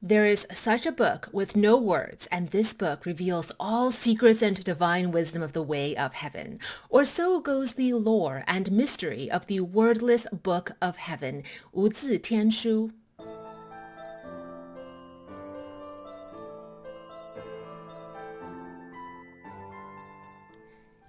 There is such a book with no words, and this book reveals all secrets and divine wisdom of the way of heaven. Or so goes the lore and mystery of the Wordless Book of Heaven, 无字天书.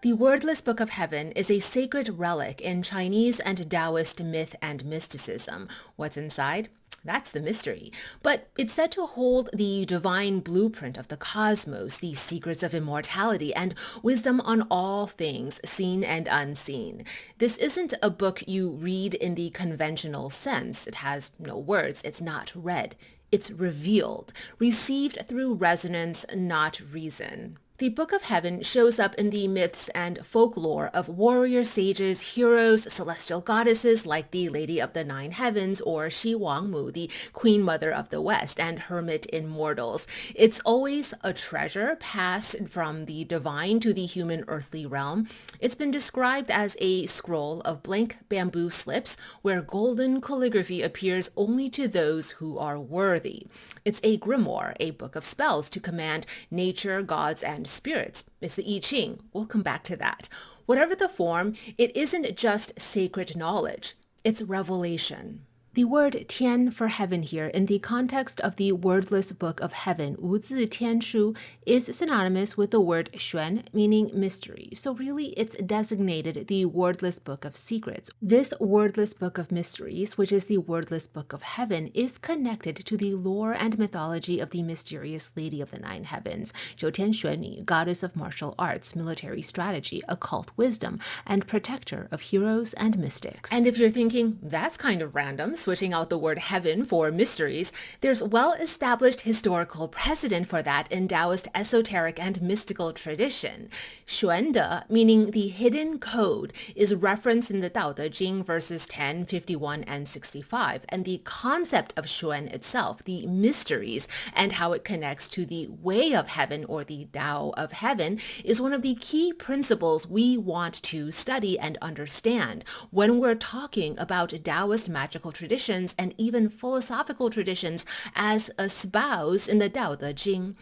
The Wordless Book of Heaven is a sacred relic in Chinese and Taoist myth and mysticism. What's inside? That's the mystery. But it's said to hold the divine blueprint of the cosmos, the secrets of immortality, and wisdom on all things, seen and unseen. This isn't a book you read in the conventional sense. It has no words. It's not read. It's revealed, received through resonance, not reason. The Book of Heaven shows up in the myths and folklore of warrior sages, heroes, celestial goddesses like the Lady of the Nine Heavens or Shi Wangmu, the Queen Mother of the West, and Hermit in mortals. It's always a treasure passed from the divine to the human earthly realm. It's been described as a scroll of blank bamboo slips where golden calligraphy appears only to those who are worthy. It's a grimoire, a book of spells to command nature, gods, and spirits. It's the I Ching. We'll come back to that. Whatever the form, it isn't just sacred knowledge. It's revelation. The word tian for heaven here in the context of the Wordless Book of Heaven, 无字天书, is synonymous with the word Xuan, meaning mystery. So really it's designated the Wordless Book of Secrets. This Wordless Book of Mysteries, which is the Wordless Book of Heaven, is connected to the lore and mythology of the mysterious Lady of the Nine Heavens, Jiǔ Tiān Xuán Nû, goddess of martial arts, military strategy, occult wisdom, and protector of heroes and mystics. And if you're thinking, that's kind of random, switching out the word heaven for mysteries, there's well-established historical precedent for that in Taoist esoteric and mystical tradition. Xuan De, meaning the hidden code, is referenced in the Tao Te Ching verses 10, 51, and 65, and the concept of Xuan itself, the mysteries, and how it connects to the way of heaven or the Tao of heaven, is one of the key principles we want to study and understand when we're talking about Taoist magical traditions and even philosophical traditions as espoused in the Tao Te Ching.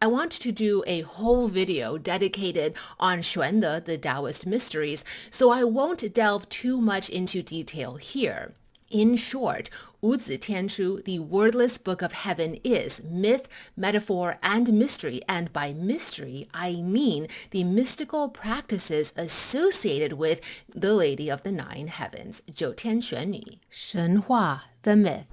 I want to do a whole video dedicated on Xuan De, the Taoist mysteries, so I won't delve too much into detail here. In short, 无字天书, the Wordless Book of Heaven, is myth, metaphor, and mystery, and by mystery, I mean the mystical practices associated with the Lady of the Nine Heavens, 九天玄女, 神话, the myth.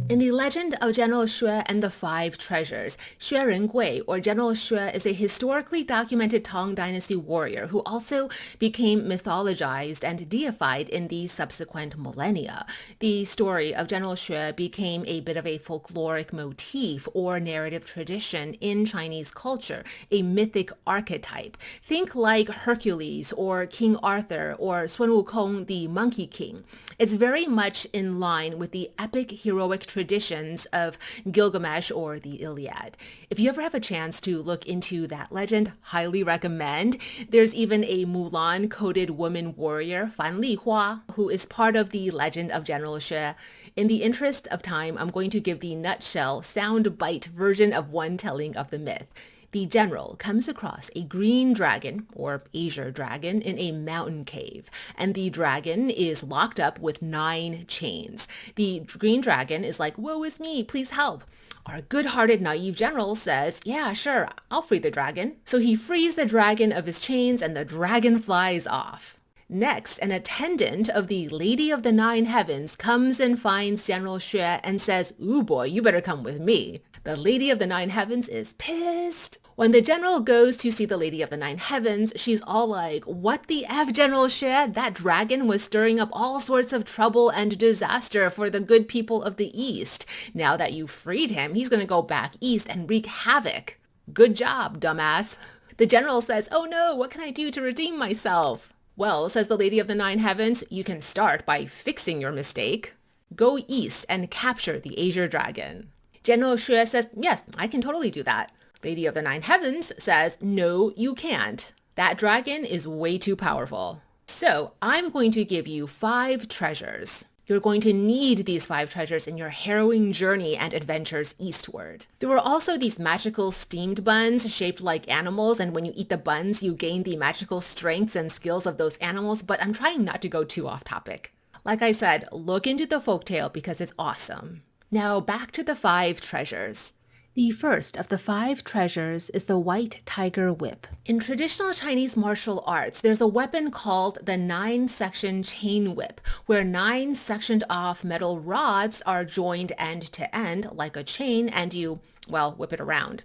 In the legend of General Xue and the Five Treasures, Xue Rengui, or General Xue, is a historically documented Tang Dynasty warrior who also became mythologized and deified in the subsequent millennia. The story of General Xue became a bit of a folkloric motif or narrative tradition in Chinese culture, a mythic archetype. Think like Hercules or King Arthur or Sun Wukong, the Monkey King. It's very much in line with the epic heroic traditions of Gilgamesh or the Iliad. If you ever have a chance to look into that legend, highly recommend. There's even a Mulan-coded woman warrior, Fan Li Hua, who is part of the legend of General Xue. In the interest of time, I'm going to give the nutshell, soundbite version of one telling of the myth. The general comes across a green dragon, or azure dragon, in a mountain cave, and the dragon is locked up with 9 chains. The green dragon is like, woe is me, please help. Our good-hearted, naive general says, yeah, sure, I'll free the dragon. So he frees the dragon of his chains, and the dragon flies off. Next, an attendant of the Lady of the Nine Heavens comes and finds General Xue and says, ooh boy, you better come with me. The Lady of the Nine Heavens is pissed. When the general goes to see the Lady of the Nine Heavens, she's all like, what the F, General Xue? That dragon was stirring up all sorts of trouble and disaster for the good people of the East. Now that you freed him, he's going to go back east and wreak havoc. Good job, dumbass. The general says, oh no, what can I do to redeem myself? Well, says the Lady of the Nine Heavens, you can start by fixing your mistake. Go east and capture the azure dragon. General Xue says, yes, I can totally do that. Lady of the Nine Heavens says, no, you can't. That dragon is way too powerful. So I'm going to give you 5 treasures. You're going to need these 5 treasures in your harrowing journey and adventures eastward. There were also these magical steamed buns shaped like animals, and when you eat the buns, you gain the magical strengths and skills of those animals, but I'm trying not to go too off topic. Like I said, look into the folktale because it's awesome. Now back to the 5 treasures. The first of the 5 treasures is the white tiger whip. In traditional Chinese martial arts, there's a weapon called the 9-section chain whip, where 9 sectioned off metal rods are joined end to end like a chain and you, well, whip it around.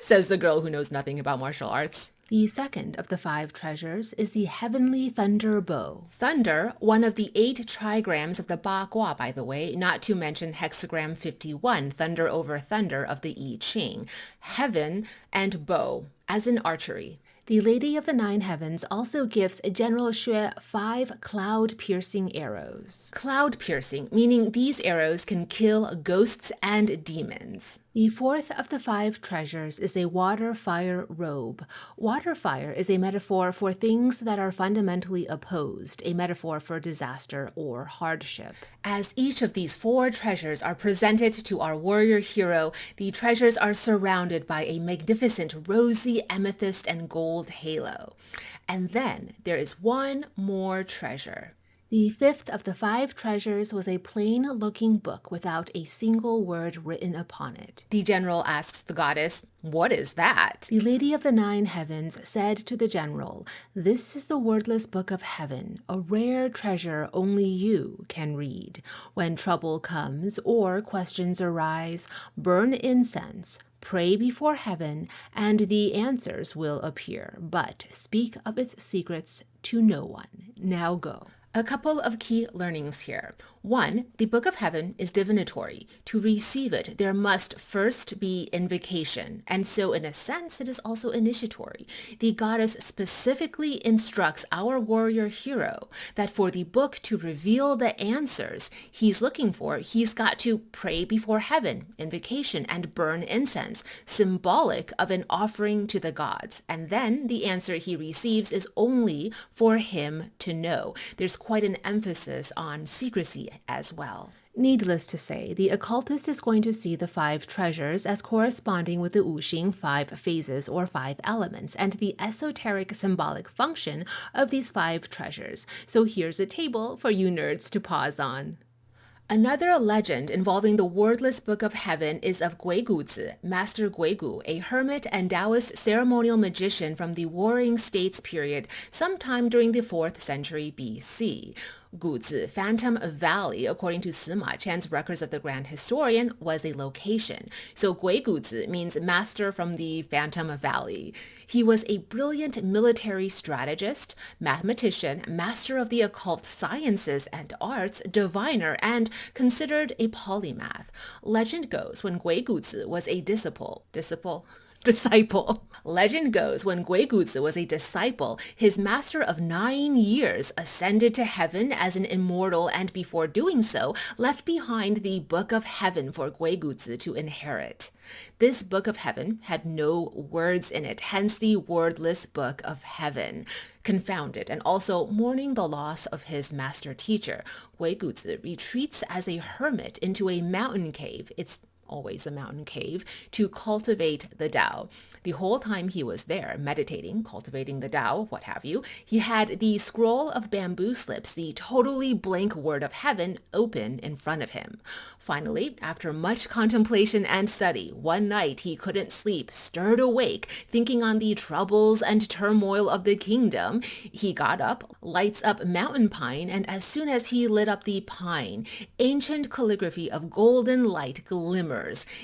Says the girl who knows nothing about martial arts. The second of the 5 treasures is the heavenly thunder bow. Thunder, one of the 8 trigrams of the Ba Gua, by the way, not to mention hexagram 51, thunder over thunder of the I Ching. Heaven and bow, as in archery. The Lady of the 9 Heavens also gives General Xue 5 cloud-piercing arrows. Cloud-piercing, meaning these arrows can kill ghosts and demons. The fourth of the 5 treasures is a water-fire robe. Water-fire is a metaphor for things that are fundamentally opposed, a metaphor for disaster or hardship. As each of these 4 treasures are presented to our warrior hero, the treasures are surrounded by a magnificent rosy amethyst and gold halo. And then there is one more treasure. The fifth of the 5 treasures was a plain-looking book without a single word written upon it. The general asks the goddess, "What is that?" The Lady of the 9 Heavens said to the general, "This is the Wordless Book of Heaven, a rare treasure only you can read. When trouble comes or questions arise, burn incense, pray before heaven, and the answers will appear. But speak of its secrets to no one. Now go." A couple of key learnings here. 1, the Book of Heaven is divinatory. To receive it, there must first be invocation, and so in a sense, it is also initiatory. The goddess specifically instructs our warrior hero that for the book to reveal the answers he's looking for, he's got to pray before heaven, invocation, and burn incense, symbolic of an offering to the gods. And then the answer he receives is only for him to know. There's quite an emphasis on secrecy as well. Needless to say, the occultist is going to see the 5 treasures as corresponding with the Xing 5 phases or 5 elements and the esoteric symbolic function of these 5 treasures. So here's a table for you nerds to pause on. Another legend involving the Wordless Book of Heaven is of Guiguzi, Master Guigu, a hermit and Taoist ceremonial magician from the Warring States period sometime during the 4th century BC. Guzi, Phantom Valley, according to Sima Qian's records of the Grand Historian, was a location. So Guiguzi means master from the Phantom Valley. He was a brilliant military strategist, mathematician, master of the occult sciences and arts, diviner, and considered a polymath. Legend goes when Guiguzi was a disciple. Legend goes when Guiguzi was a disciple, his master of 9 years ascended to heaven as an immortal and before doing so, left behind the Book of Heaven for Guiguzi to inherit. This Book of Heaven had no words in it, hence the Wordless Book of Heaven. Confounded and also mourning the loss of his master teacher, Guiguzi retreats as a hermit into a mountain cave. It's always a mountain cave, to cultivate the Tao. The whole time he was there, meditating, cultivating the Tao, what have you, he had the scroll of bamboo slips, the totally blank word of heaven, open in front of him. Finally, after much contemplation and study, one night he couldn't sleep, stirred awake, thinking on the troubles and turmoil of the kingdom. He got up, lights up mountain pine, and as soon as he lit up the pine, ancient calligraphy of golden light glimmers.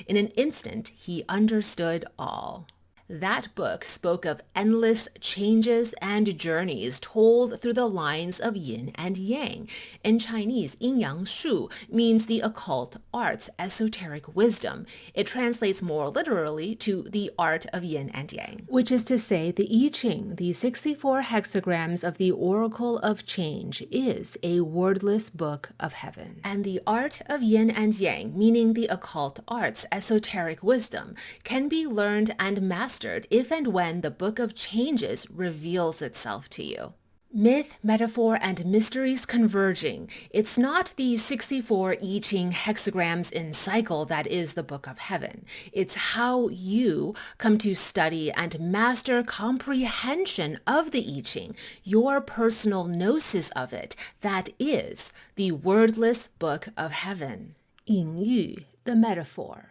In an instant, he understood all. That book spoke of endless changes and journeys told through the lines of yin and yang. In Chinese, yin yang shu means the occult arts, esoteric wisdom. It translates more literally to the art of yin and yang. Which is to say, the I Ching, the 64 hexagrams of the Oracle of Change, is a wordless book of heaven. And the art of yin and yang, meaning the occult arts, esoteric wisdom, can be learned and mastered if and when the Book of Changes reveals itself to you. Myth, metaphor, and mysteries converging. It's not the 64 I Ching hexagrams in cycle that is the Book of Heaven. It's how you come to study and master comprehension of the I Ching, your personal gnosis of it, that is the Wordless Book of Heaven. 隐喻, the metaphor.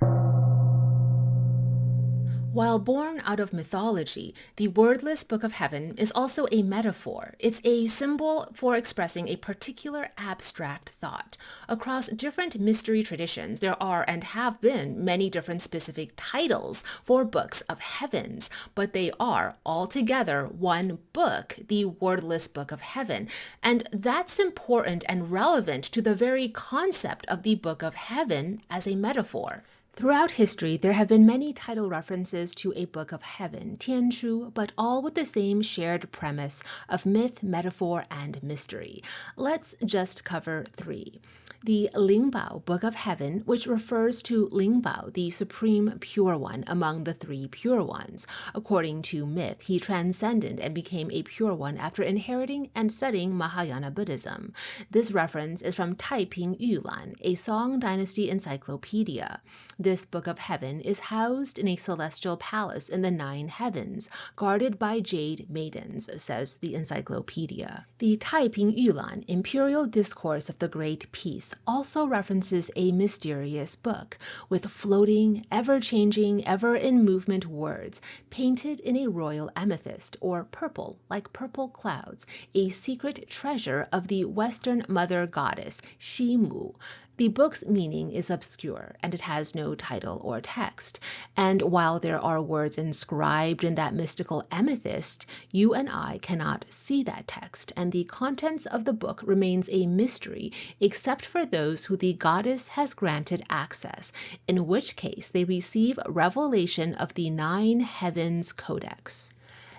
While born out of mythology, the Wordless Book of Heaven is also a metaphor. It's a symbol for expressing a particular abstract thought. Across different mystery traditions, there are and have been many different specific titles for books of heavens, but they are altogether one book, the Wordless Book of Heaven. And that's important and relevant to the very concept of the Book of Heaven as a metaphor. Throughout history, there have been many title references to a book of heaven, Tiān Xuán, but all with the same shared premise of myth, metaphor, and mystery. Let's just cover three. The Lingbao Book of Heaven, which refers to Lingbao, the supreme pure one among the three pure ones. According to myth, he transcended and became a pure one after inheriting and studying Mahayana Buddhism. This reference is from Taiping Yulan, a Song Dynasty encyclopedia. This Book of Heaven is housed in a celestial palace in the 9 heavens, guarded by jade maidens, says the encyclopedia. The Taiping Yulan Imperial Discourse of the Great Peace also references a mysterious book with floating, ever-changing, ever-in-movement words painted in a royal amethyst or purple, like purple clouds, a secret treasure of the Western mother goddess, Xing. The book's meaning is obscure, and it has no title or text. And while there are words inscribed in that mystical amethyst, you and I cannot see that text, and the contents of the book remains a mystery except for those who the goddess has granted access, in which case they receive revelation of the 9 heavens codex.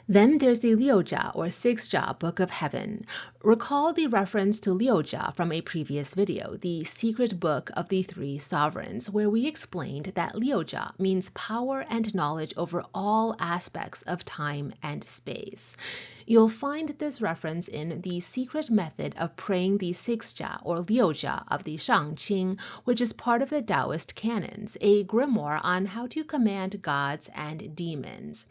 Then there's the Liujia or 6-Jia Book of Heaven. Recall the reference to Liujia from a previous video, the secret book of the 3 sovereigns, where we explained that Liujia means power and knowledge over all aspects of time and space. You'll find this reference in the secret method of praying the 6-Jia or Liujia of the Shangqing, which is part of the Taoist canons, a grimoire on how to command gods and demons.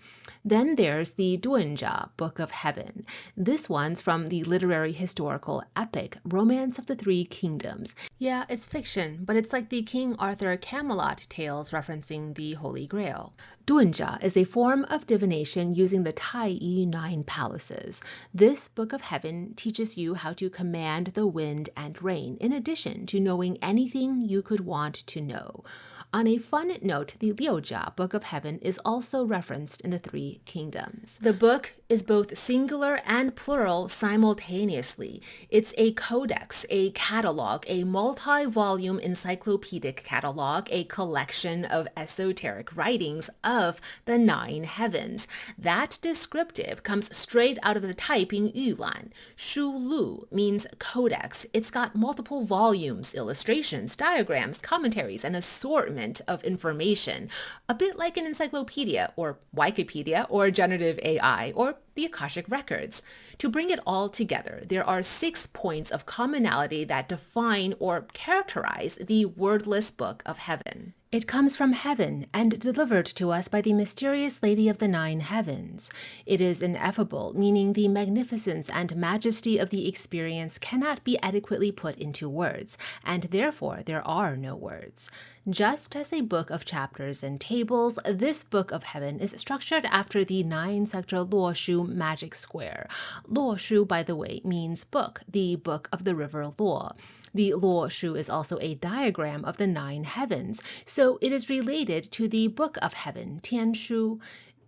Then there's the Duanjia Book of Heaven. This one's from the literary historical epic Romance of the 3 Kingdoms. Yeah, it's fiction, but it's like the King Arthur Camelot tales referencing the Holy Grail. Duanjia is a form of divination using the Taiyi 9 palaces. This Book of Heaven teaches you how to command the wind and rain, in addition to knowing anything you could want to know. On a fun note, the Liujia Book of Heaven is also referenced in the 3 kingdoms. The book is both singular and plural simultaneously. It's a codex, a catalog, a multi-volume encyclopedic catalog, a collection of esoteric writings of the 9 heavens. That descriptive comes straight out of the Taiping Yulan. Shu Lu means codex. It's got multiple volumes, illustrations, diagrams, commentaries, and assortment of information, a bit like an encyclopedia or Wikipedia or generative AI or the Akashic Records. To bring it all together, there are 6 points of commonality that define or characterize the Wordless Book of Heaven. It comes from heaven and delivered to us by the mysterious Lady of the 9 heavens. It is ineffable, meaning the magnificence and majesty of the experience cannot be adequately put into words, and therefore there are no words. Just as a book of chapters and tables, this Book of Heaven is structured after the 9-sector Luoshu magic square. Luoshu, by the way, means book, the book of the river Luo. The Luoshu is also a diagram of the 9 heavens, so it is related to the Book of Heaven, Tiān Xuán.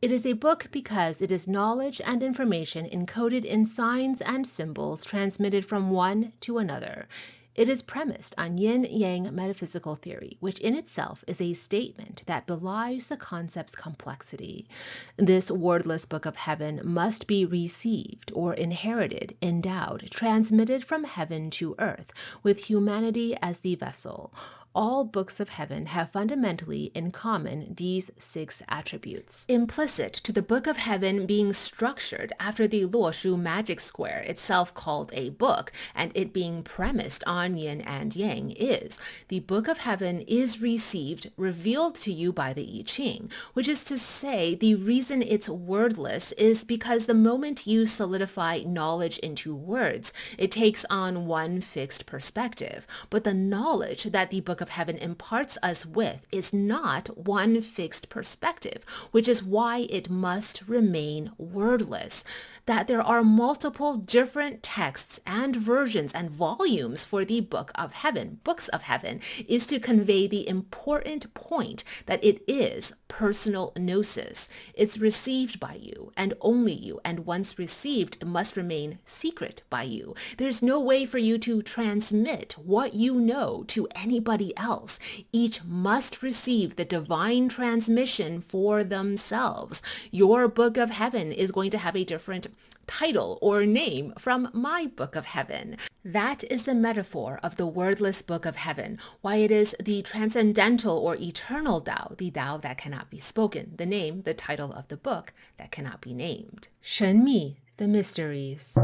It is a book because it is knowledge and information encoded in signs and symbols transmitted from one to another. It is premised on yin-yang metaphysical theory, which in itself is a statement that belies the concept's complexity. This wordless Book of Heaven must be received or inherited, endowed, transmitted from heaven to earth, with humanity as the vessel. all books of heaven have fundamentally in common these 6 attributes. Implicit to the Book of Heaven being structured after the Luoshu magic square, itself called a book, and it being premised on yin and yang, is the Book of Heaven is received, revealed to you by the I Ching, which is to say the reason it's wordless is because the moment you solidify knowledge into words, it takes on one fixed perspective. But the knowledge that the Book of Heaven imparts us with is not one fixed perspective, which is why it must remain wordless. That there are multiple different texts and versions and volumes for the Book of Heaven, books of heaven, is to convey the important point that it is personal gnosis. It's received by you and only you, and once received, it must remain secret by you. There's no way for you to transmit what you know to anybody else. Each must receive the divine transmission for themselves. Your Book of Heaven is going to have a different title or name from my Book of Heaven. That is the metaphor of the wordless Book of Heaven, why it is the transcendental or eternal Tao, the Tao that cannot be spoken, the name, the title of the book that cannot be named. 神秘, the mysteries.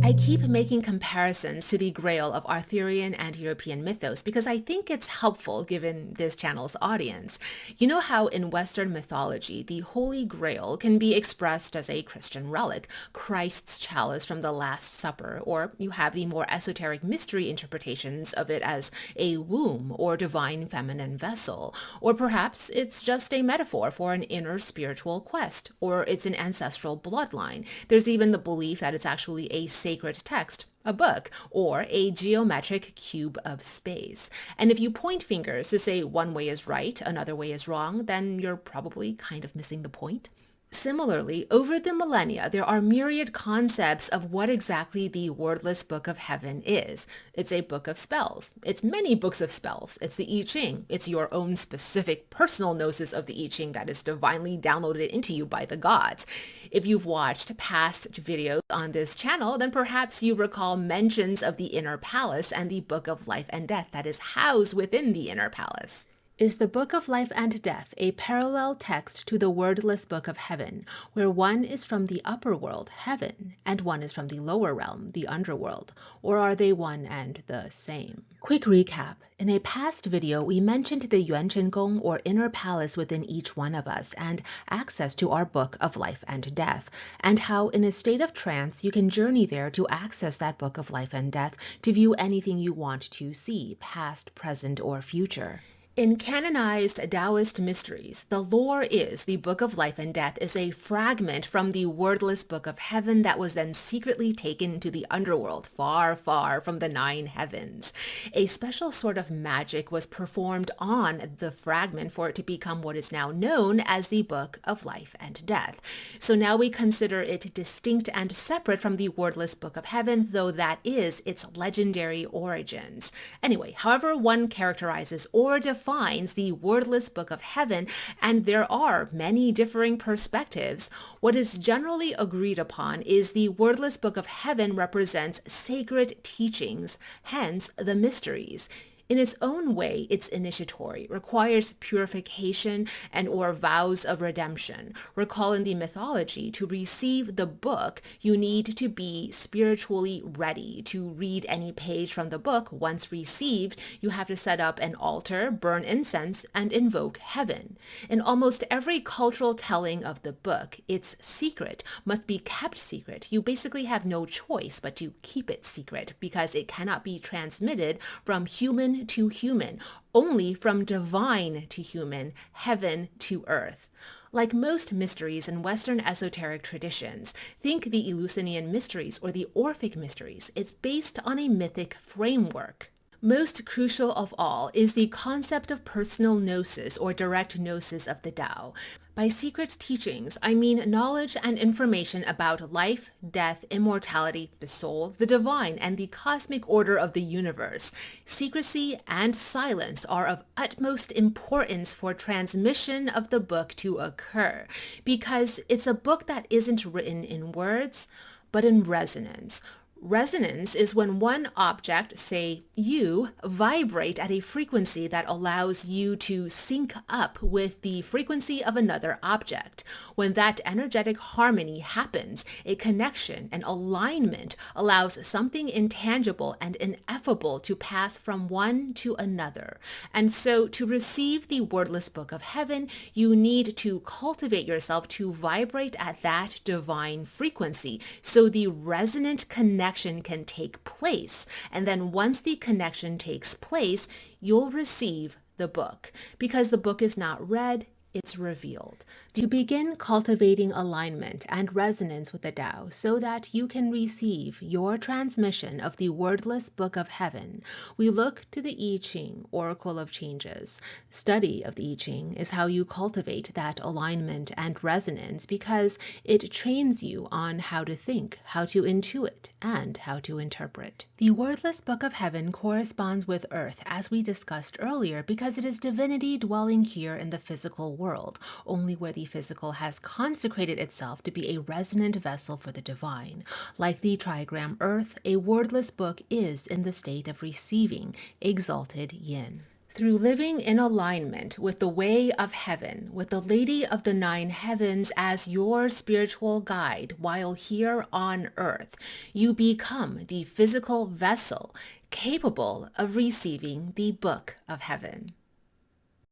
I keep making comparisons to the Grail of Arthurian and European mythos because I think it's helpful given this channel's audience. You know how in Western mythology, the Holy Grail can be expressed as a Christian relic, Christ's chalice from the Last Supper, or you have the more esoteric mystery interpretations of it as a womb or divine feminine vessel, or perhaps it's just a metaphor for an inner spiritual quest, or it's an ancestral bloodline. There's even the belief that it's actually a sacred text, a book, or a geometric cube of space. And if you point fingers to say one way is right, another way is wrong, then you're probably kind of missing the point. Similarly, over the millennia, there are myriad concepts of what exactly the wordless Book of Heaven is. It's a book of spells. It's many books of spells. It's the I Ching. It's your own specific personal gnosis of the I Ching that is divinely downloaded into you by the gods. If you've watched past videos on this channel, then perhaps you recall mentions of the Inner Palace and the Book of Life and Death that is housed within the Inner Palace. Is the Book of Life and Death a parallel text to the wordless Book of Heaven, where one is from the upper world, heaven, and one is from the lower realm, the underworld, or are they one and the same? Quick recap. In a past video, we mentioned the Yuan Zhen Gong, or inner palace within each one of us, and access to our Book of Life and Death, and how in a state of trance you can journey there to access that Book of Life and Death to view anything you want to see, past, present, or future. In canonized Taoist mysteries, the lore is the Book of Life and Death is a fragment from the wordless Book of Heaven that was then secretly taken to the underworld, far, far from the 9 heavens. A special sort of magic was performed on the fragment for it to become what is now known as the Book of Life and Death. So now we consider it distinct and separate from the wordless Book of Heaven, though that is its legendary origins. Anyway, however one characterizes or defines the wordless Book of Heaven, and there are many differing perspectives, what is generally agreed upon is the wordless Book of Heaven represents sacred teachings, hence the mysteries. In its own way, it's initiatory, requires purification and or vows of redemption. Recall in the mythology, to receive the book, you need to be spiritually ready. To read any page from the book, once received, you have to set up an altar, burn incense, and invoke heaven. In almost every cultural telling of the book, its secret must be kept secret. You basically have no choice but to keep it secret because it cannot be transmitted from human to human, only from divine to human, heaven to earth. Like most mysteries in Western esoteric traditions, think the Eleusinian mysteries or the Orphic mysteries. It's based on a mythic framework. Most crucial of all is the concept of personal gnosis or direct gnosis of the Tao. By secret teachings, I mean knowledge and information about life, death, immortality, the soul, the divine, and the cosmic order of the universe. Secrecy and silence are of utmost importance for transmission of the book to occur, because it's a book that isn't written in words, but in resonance. Resonance is when one object, say you, vibrate at a frequency that allows you to sync up with the frequency of another object. When that energetic harmony happens, a connection, an alignment allows something intangible and ineffable to pass from one to another. And so to receive the Wordless Book of Heaven, you need to cultivate yourself to vibrate at that divine frequency so the resonant connection can take place. And then once the connection takes place, you'll receive the book. Because the book is not read, it's revealed. To begin cultivating alignment and resonance with the Tao so that you can receive your transmission of the Wordless Book of Heaven, we look to the I Ching, Oracle of Changes. Study of the I Ching is how you cultivate that alignment and resonance because it trains you on how to think, how to intuit, and how to interpret. The Wordless Book of Heaven corresponds with Earth, as we discussed earlier, because it is divinity dwelling here in the physical world, only where the physical has consecrated itself to be a resonant vessel for the divine. Like the trigram Earth, a wordless book is in the state of receiving exalted yin. Through living in alignment with the way of heaven, with the Lady of the Nine Heavens as your spiritual guide while here on earth, you become the physical vessel capable of receiving the Book of Heaven.